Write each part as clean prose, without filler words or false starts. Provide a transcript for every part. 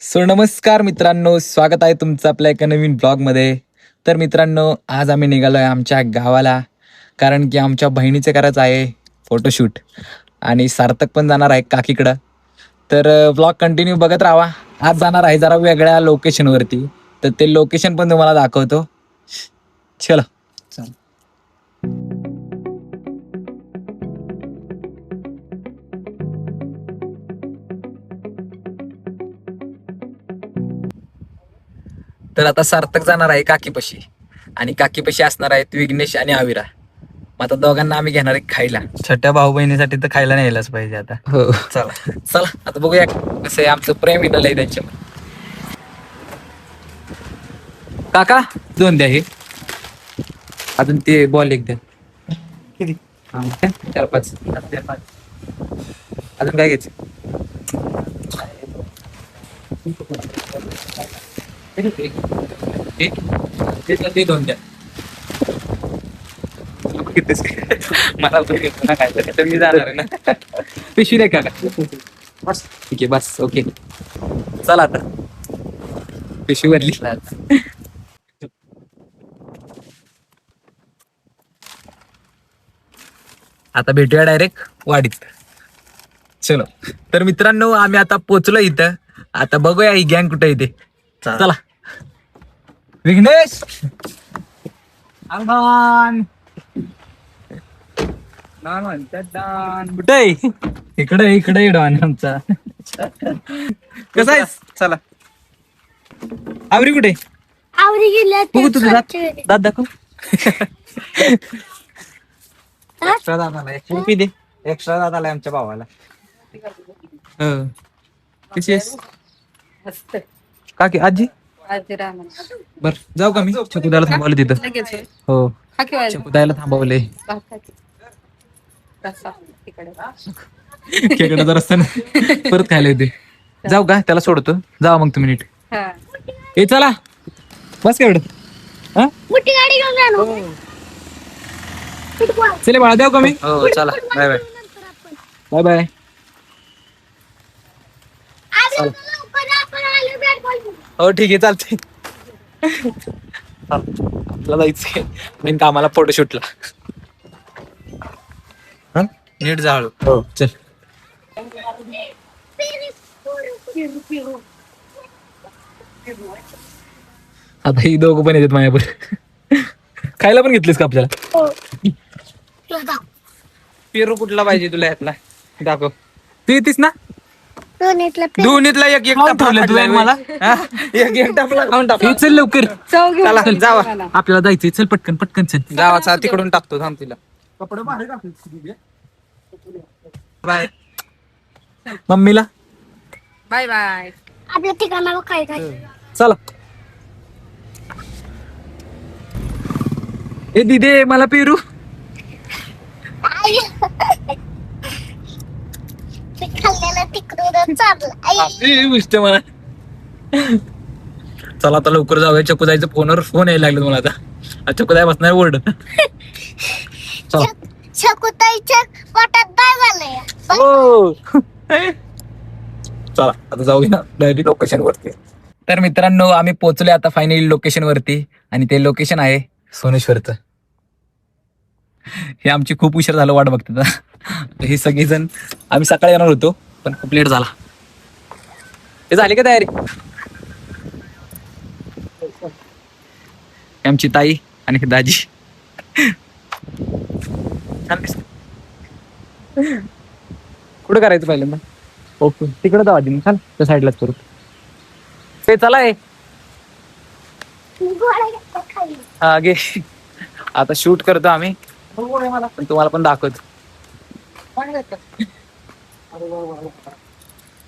So नमस्कार मित्रांनो, स्वागत आहे तुमचं आपल्या एका नवीन ब्लॉगमध्ये. तर मित्रांनो, आज आम्ही निघालो आहे आमच्या गावाला, कारण की आमच्या बहिणीचे करायचं आहे फोटोशूट आणि सार्थक पण जाणार आहे काकीकडं. तर ब्लॉग कंटिन्यू बघत राहा. आज जाणार आहे जरा वेगळ्या लोकेशनवरती, तर ते लोकेशन पण तुम्हाला दाखवतो. चला चल. तर आता सार्थक जाणार आहे काकीपाशी आणि काकीपाशी असणार आहेत विघ्नेश आणि आविरा. मग आता दोघांना आम्ही घेणार आहे खायला. छोट्या भाऊ बहिणीसाठी तर खायला न्यायलाच पाहिजे आता. हो चला चला आता बघूया कसं आहे आमचं प्रेम विनलं आहे त्यांच्यावर. काका दोन द्या हे, अजून ते बॉल एक द्या. किती? 4-5. अजून काय घ्यायचं? ते दोन द्या. मला ना काय तर मी जाणार आहे ना. पिशवी द्या काका. बस ठीक आहे, बस ओके. चला आता पिशवी भरली. आता भेटूया डायरेक्ट वाडीत. चलो तर मित्रांनो, आम्ही आता पोचलो इथं. आता बघूया ही गँग कुठे येते. चला विघ्नेश कुठे? इकडे इकडे डॉन आमचा. कसा आहेस? चला. आवरी कुठे? आवरी गेल्या बघू तुझं दात. दात दाखव. एक्स्ट्रा दात आलाय. कुल्फी दे. एक्स्ट्रा दात आलाय आमच्या भावाला. हो. कशी आहेस? काकी आजी बर जाऊ का मी? छकुदाला थांबवलं तिथं. हो छकुदाला थांबवले. खेकडा जर असतं ना परत खायला येते. जाऊ का? त्याला सोडतो. जाऊ मग तुम्ही नीट. ए चला बस का एवढं. हा मोठी गाडी घेऊन जाणू. चले बाळा, द्याव का मी? हो चला, बाय बाय. Bye bye. हो ठीक आहे चालते. आपल्याला जायचंय मेन कामाला फोटोशूटला. नीट जाळू. हो चल. आता ही दोघं पण येतात माझ्यावर. खायला पण घेतलीस का आपल्याला? पेरू कुठला पाहिजे तुला यातला? दाखव. तू येतीस ना? दोन्हीतला एक एक खाऊन ठेवलं तू आणि मला. एक एक टाकला खाऊन टाक. हे चल लवकर. चला जावा. आपल्याला जायचंय. चल पटकन पटकन चल. जावाचा तिकडून टाकतो, थांब तिला. बाय. मम्मीला बाय बाय. आपल्या ठिकाणावर काय काय चला. ए दिदे मला पेरू. खाल्लेलं तिकडून चाललं. गोष्ट मला. चला आता लवकर जाऊया. चकू जायचं फोनवर फोन यायला लागलं मला आता. चकू जाय बसणार ओरड. चला. शकुताईच्या पोटात बाय झालंय. हो. चला आता जाऊया डायरेक्ट लोकेशन वरती. तर मित्रांनो, आम्ही पोहोचलोय आता फायनली लोकेशन वरती आणि ते लोकेशन आहे सोनेश्वरचं. हे आमची खूप उशीर झालं वाट बघतात. हे सगळेजण आम्ही सकाळी येणार होतो पण खूप लेट झाला. हे झाली का तयारी? आमची ताई आणि दाजी. कुठं करायचं पहिल्यांदा? ओके तिकडे जाऊ आधी. चाल त्या साईडलाच करू. ते चला आहे. हा गे. आता शूट करतो आम्ही पण तुम्हाला पण दाखवतो.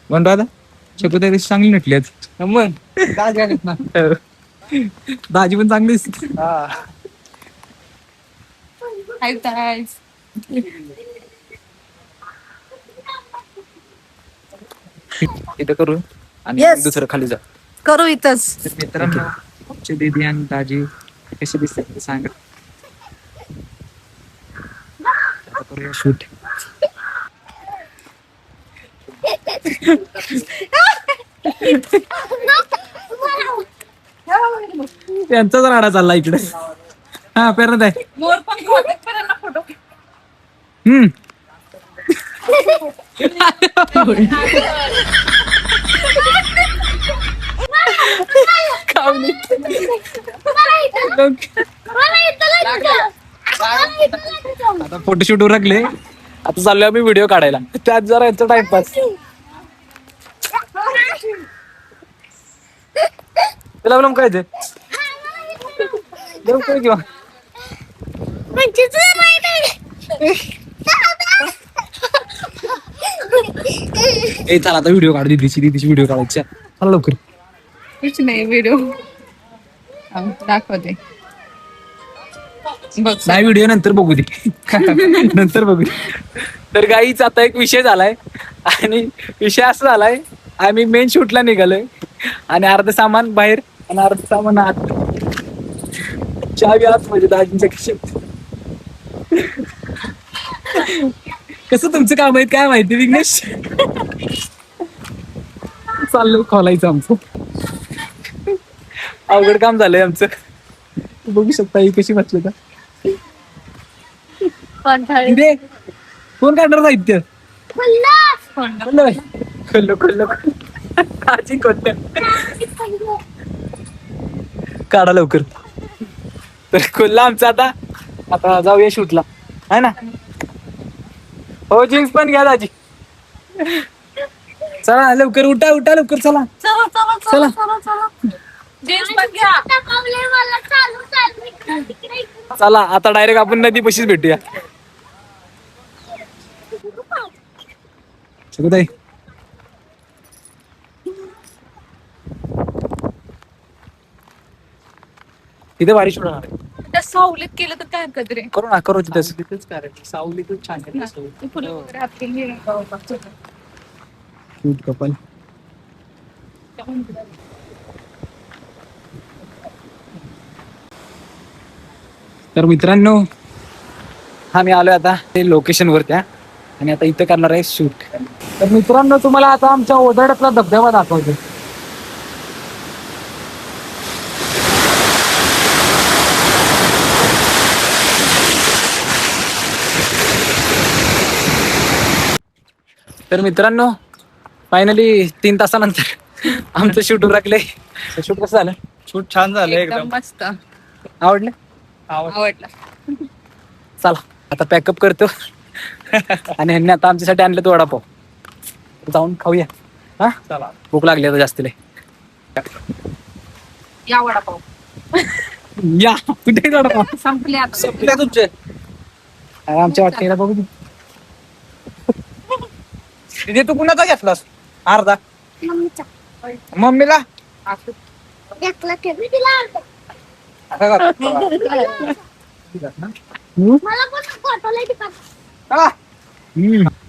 म्हणतो आता शकू तरी चांगली नटली आज. मग दाजी पण चांगली दिसते. इथं करू आणि Yes. दुसरं खाली जा. करू इथंच. तर मित्रांनो, आमचे दीदी आणि दाजी कसे दिसतात ते सांगा. आता करूया शूट. त्यांचाच राडा चालला इकडे. हा पेरत आहे. मोर पण फोटो. हम्म. कावली. आता फोटोशूट उरकले. आता चाललोय आम्ही व्हिडिओ काढायला. त्यात जरा यांचा टाइमपास. तुला बोलून काय ते किंवा ए चला आता व्हिडिओ काढ. दीदीची व्हिडिओ काढायची. चला लवकर. कुछ नाही व्हिडिओ दाखवते बघ. नाही व्हिडिओ नंतर बघू दे. नंतर बघू दे. तर गाईच आता एक विषय झालाय आणि विषय असा झालाय आम्ही मेन शूटला निघालोय आणि अर्ध सामान बाहेर आणि अर्ध सामान आत. चावी आत म्हणजे दाजींच्या खिशात. कसं तुमचं काम आहे काय माहिती विघ्नेश. चाललं खोलायचं आमचं. अवघड काम झालंय आमचं. बघू शकता ही कशी बसली का. इथे कोण काढणार साहित्य. काढा लवकर. तर खोलला आमचा आता. आता जाऊया शूटला है ना. हो जीन्स पण घ्या दाजी. चला लवकर उठा लवकर चला. चला. चला आता डायरेक्ट आपण नदी पशीच भेटूया. सगळं तिथे बारिश होणार. त्या सावलीत केलं तर काय हरकत रे. करू ना करू तिथेच सावलीतच छान आहे. फुलं वगैरे हातून घे. Cute couple. तर मित्रांनो आम्ही आलोय आता ते लोकेशन वर त्या आणि आता इथं करणार आहे शूट. तर मित्रांनो तुम्हाला आता आमच्या ओदाड्यातला धबधबा दाखवतो. तर मित्रांनो फायनली 3 तासानंतर आमचं शूट उरकले. शूट कसं झालं. शूट छान झालं एकदम मस्त आवडलं. आवडला. चला आता पॅकअप करतो आणि ह्यांनी आता आमच्यासाठी आणलं तो वडापाव. जाऊन खाऊया. हा चला. भूक लागली आता जास्त लय. या वडापाव या कुठे वडापाव संपले आता. संपल्या तुमचे. आमच्या वाटतेला बघू दे. तिथे तू कुणाचा घेतलास अर्धा. मम्मीचा मम्मीला घेतला ते मी तिला आणलं. असं कर. मला पण फोटोला टिका. चला.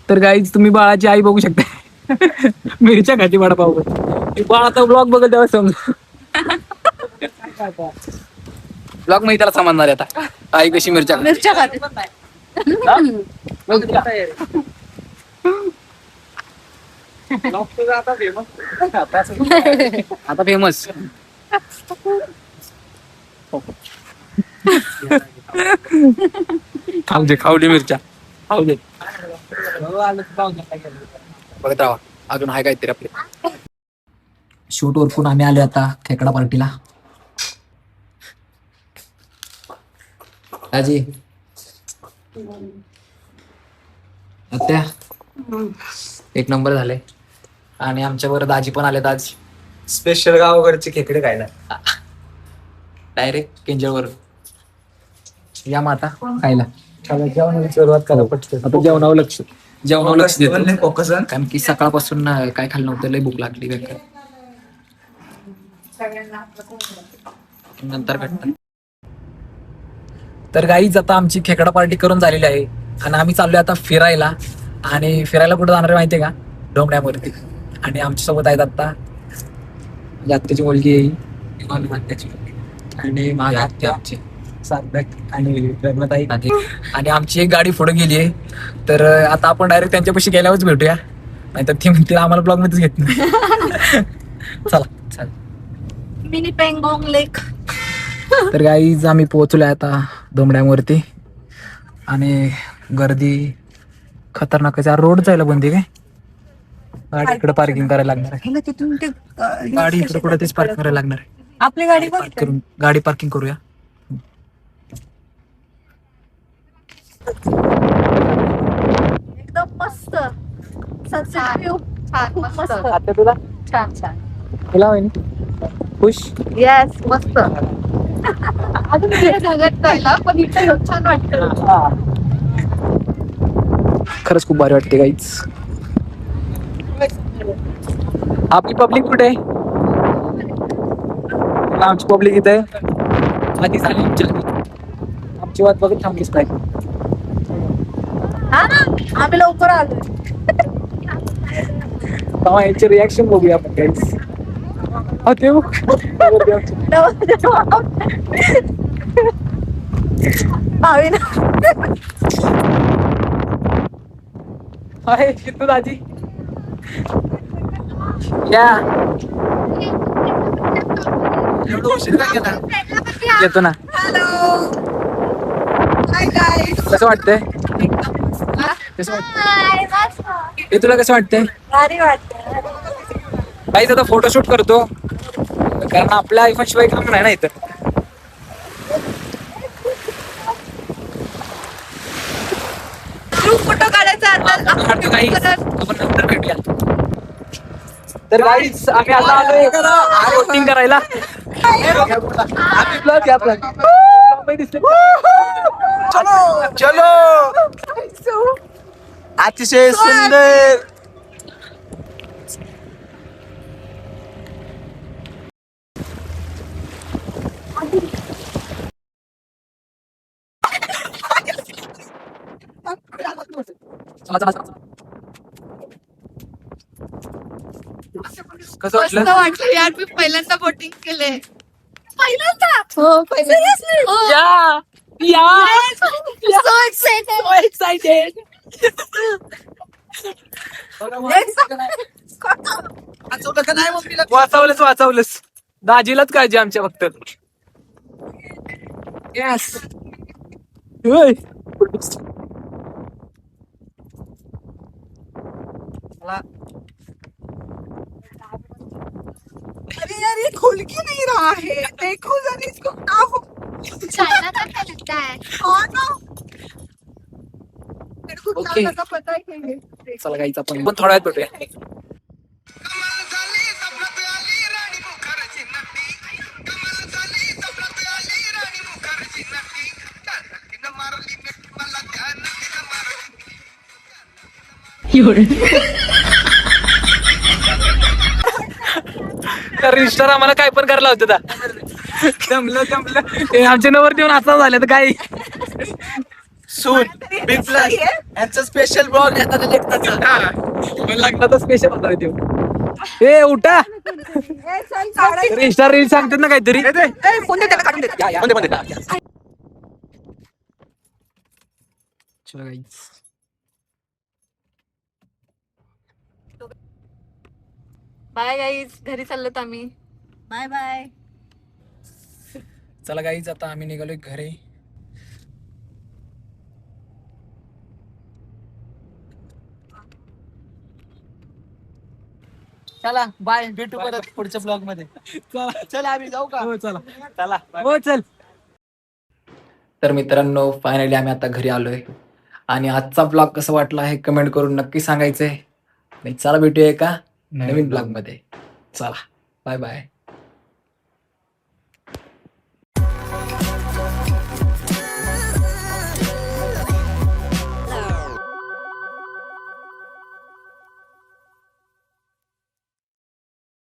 तर गाईज तुम्ही बाळाची आई बघू शकता. मिरच्या खाती वडापाव. बाळ आता ब्लॉग बघत तेव्हा समज. ब्लॉग मध्ये त्याला समजणार आहे आता आई कशी मिरच्या खाते. आता फेमस. खाऊ दे मिरच्या खाऊ दे. बघत राहा अजून आहे काहीतरी आपले. शूट वरपून आम्ही आलो आता खेकडा पार्टीला. आजी आत्या एक नंबर झाले आणि आमच्या बरोबर दाजी पण आले. आज स्पेशल गावाकडचे खेकडे खायला. डायरेक्ट केंजळवर या माता खायला. जेवणाची सुरुवात करा पटकन. आता जेवणावर लक्ष देतो फोकस. कारण की सकाळपासून काय खाल्लं नव्हतं. लय भूक लागली बेकार. नंतर भेटतात. तर गाईच आता आमची खेकडा पार्टी करून झालेली आहे आणि आम्ही चाललोय आता फिरायला. आणि फिरायला कुठं जाणार आहे माहितीये का. डोंगण्यावरती. आणि आमच्या सोबत आहेत आता आत्याची मुलगी येईल आत्याची आणि माझ्या आत्या आमची सार्थक आणि रत्नाताई आणि आमची एक गाडी पुढे गेली आहे. तर आता आपण डायरेक्ट त्यांच्यापाशी गेल्यावरच भेटूया. नाहीतर ती म्हणतील आम्हाला ब्लॉग मध्येच घेत नाही. चला चल. मिनी पेंगोंग लेक. तर गाईज आम्ही पोहोचलोय आता डोमड्यावरती आणि गर्दी खतरनाक आहे. रोड जायला बंदी काय गाडी इकडे पार्किंग करायला लागणार आहे. तिथून ते गाडी इकडे कुठे तेच पार्किंग करायला लागणार आहे. आपली गाडी बघ. पार्क करून गाडी पार्किंग करूया. एकदम मस्त सनसेट व्ह्यू. छान मस्त. आता तुला छान छान. तुला वहिनी खुश. येस मस्त. अजून वेळ जगत नाही पण इथं छान वाटतं. खरंच खूप भारी वाटते गाईच. आपली पब्लिक कुठे आहे? आमची पब्लिक इथे आहे. आधी झाली आमची वाट बघत थांबलीच नाही. हा ना आम्ही लवकर आलो. तेव्हा यांचे रिॲक्शन बघूया आपण गाईच. ते भावी ना. आहे सिद्धू दाजी या येतो ना. कसं वाटतंय? कसं वाटतंय? हे तुला कसं वाटतंय? भारी वाटतं. काहीच आता फोटोशूट करतो कारण आपल्या आयफोन शिवाय काम नाही ना इथं. ग्रुप फोटो काढायचा आता. काढतो काही आपण नंतर भेटूया. तर गाईज आम्ही आता आलोय शूटिंग करायला. चलो अतिशय सुंदर. कसं मस्त वाटलं? वाटलं यार. मी पहिल्यांदा बोटिंग केले. पहिल्यांदा. हो पहिल्यांदा. या So excited. वाचवलंच वाचवलंच. दाजीलाच काळजी आमच्या फक्त. येस अरे यार ये खुल क्यों नहीं रहा है? देखो जरा इसको क्या हो. चाइना का क्या लगता है? हाँ ना. मेरे को Okay. चाइना का पता है क्या है. चला गाईच आपण पण थोड्या वेळात भेटूया. रजिस्टर आम्हाला काय पण करायला होतं. जमलं जमलं. आमच्या नवर देऊन आता झालं तर काय सून बिग प्लस यांचं स्पेशल ब्लॉग येतात. लग्नाचा स्पेशल होता देऊ. ए उठा. रजिस्टर रील सांगतात ना काहीतरी. फोन दे त्याला काढून दे. चला गाईज. Bye guys. घरी चाललोत आम्ही. Bye bye. चला गाईज आता आम्ही निघालोय घरी. चला बाय, भेटू परत पुढच्या ब्लॉग मध्ये. चला आम्ही जाऊ का? हो चला. चला हो चल. तर मित्रांनो फायनली आम्ही आता घरी आलोय आणि आजचा ब्लॉग कसा वाटला हे कमेंट करून नक्की सांगायचंय. चला भेटूया एका नवीन ब्लॉग मध्ये. चला बाय बाय.